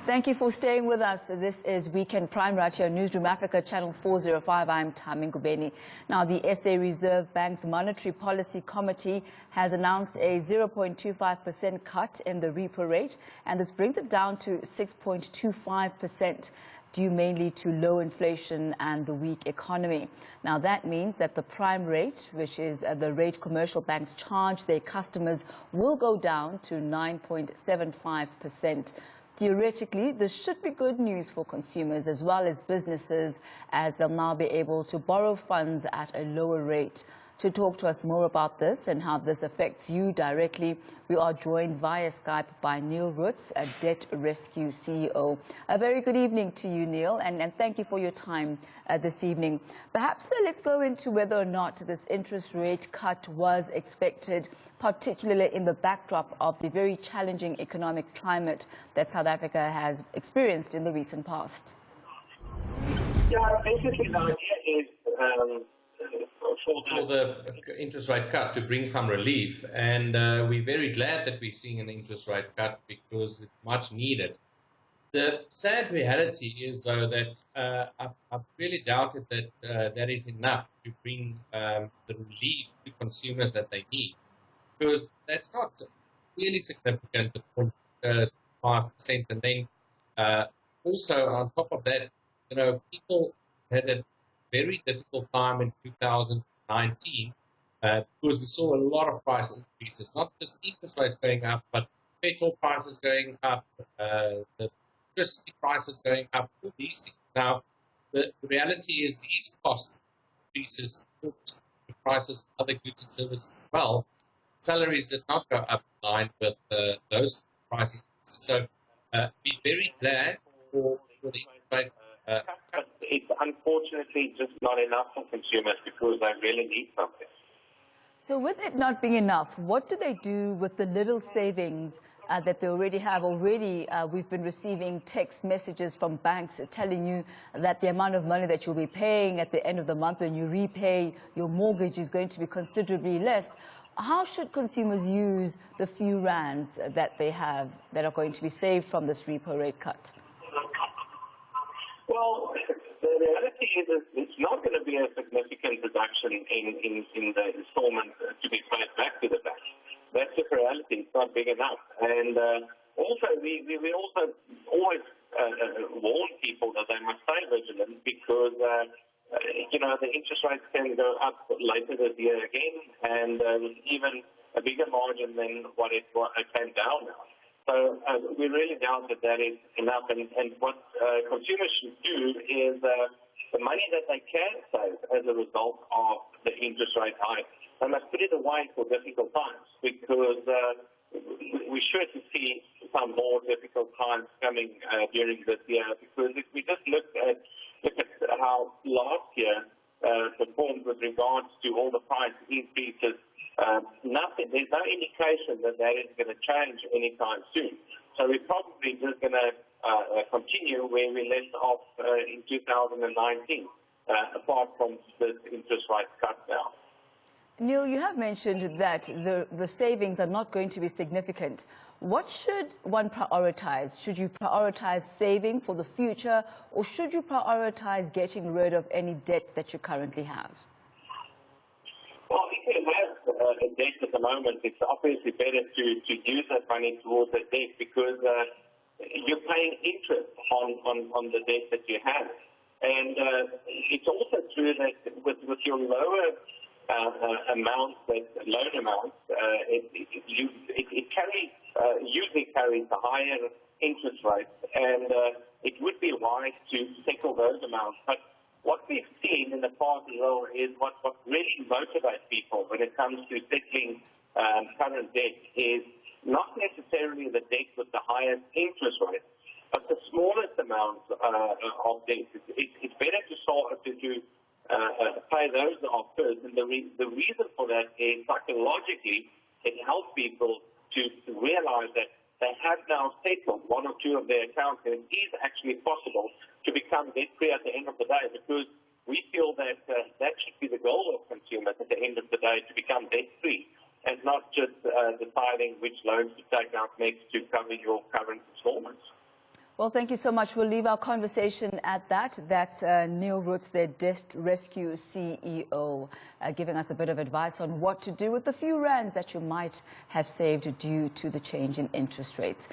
Thank you for staying with us. This is Weekend Prime right here on Newsroom Africa, Channel 405. I'm Tami Ngubeni. Now, the SA Reserve Bank's Monetary Policy Committee has announced a 0.25% cut in the repo rate, and this brings it down to 6.25%. due mainly to low inflation and the weak economy. Now, that means that the prime rate, which is the rate commercial banks charge their customers, will go down to 9.75%. Theoretically, this should be good news for consumers as well as businesses, as they'll now be able to borrow funds at a lower rate. To talk to us more about this and how this affects you directly, we are joined via Skype by Neil Roots, a Debt Rescue CEO. A very good evening to you, Neil, and thank you for your time this evening. Perhaps let's go into whether or not this interest rate cut was expected, particularly in the backdrop of the very challenging economic climate that South Africa has experienced in the recent past. Yeah, basically the idea is for the interest rate cut to bring some relief, and we're very glad that we're seeing an interest rate cut because it's much needed. The sad reality is, though, that I've really doubted that that is enough to bring the relief to consumers that they need, because that's not really significant, the 0.5%. And then also on top of that, people had a very difficult time in 2019 because we saw a lot of price increases, not just interest rates going up, but petrol prices going up, the electricity prices going up, all these things. Now, the reality is these cost increases, the prices of other goods and services as well. Salaries did not go up in line with those price increases. So be very glad for the interest rate. but it's unfortunately just not enough for consumers because they really need something. So with it not being enough, what do they do with the little savings that they already have? We've been receiving text messages from banks telling you that the amount of money that you'll be paying at the end of the month when you repay your mortgage is going to be considerably less. How should consumers use the few rands that they have that are going to be saved from this repo rate cut? Well, the reality is it's not going to be a significant reduction in the installment to be paid back to the bank. That's the reality. It's not big enough. And also, we also always warn people that they must stay vigilant because, the interest rates can go up later this year again, and with even a bigger margin than what it came down now. So we really doubt that that is enough. And what consumers should do is the money that they can save as a result of the interest rate hike, they must put it away for difficult times, because we're sure to see some more difficult times coming during this year. Because if we just look at how last year performed with regards to all the price increases, there's no indication that that is going to change anytime soon. So we're probably just going to continue where we left off in 2019, apart from this interest rate cut now. Neil, you have mentioned that the savings are not going to be significant. What should one prioritize? Should you prioritize saving for the future, or should you prioritize getting rid of any debt that you currently have? Well, if you have a debt at the moment, it's obviously better to use that money towards the debt, because you're paying interest on the debt that you have. And it's also true that with your lower loan amounts, it usually carries a higher interest rate, and it would be wise to settle those amounts. But what we've seen in the past as well is what really motivates people when it comes to settling current debt is not necessarily the debt with the highest interest rate, but the smallest amount of debt. It's better to pay those off first. And the reason for that is psychologically it helps people to realize that they have now settled one or two of their accounts, and it is actually possible to become debt-free at the end of the day, because we feel that that should be the goal of consumers at the end of the day, to become debt-free, and not just deciding which loans to take out next to cover your current installments. Well, thank you so much. We'll leave our conversation at that. That's Neil Roots, the Debt Rescue CEO, giving us a bit of advice on what to do with the few rands that you might have saved due to the change in interest rates.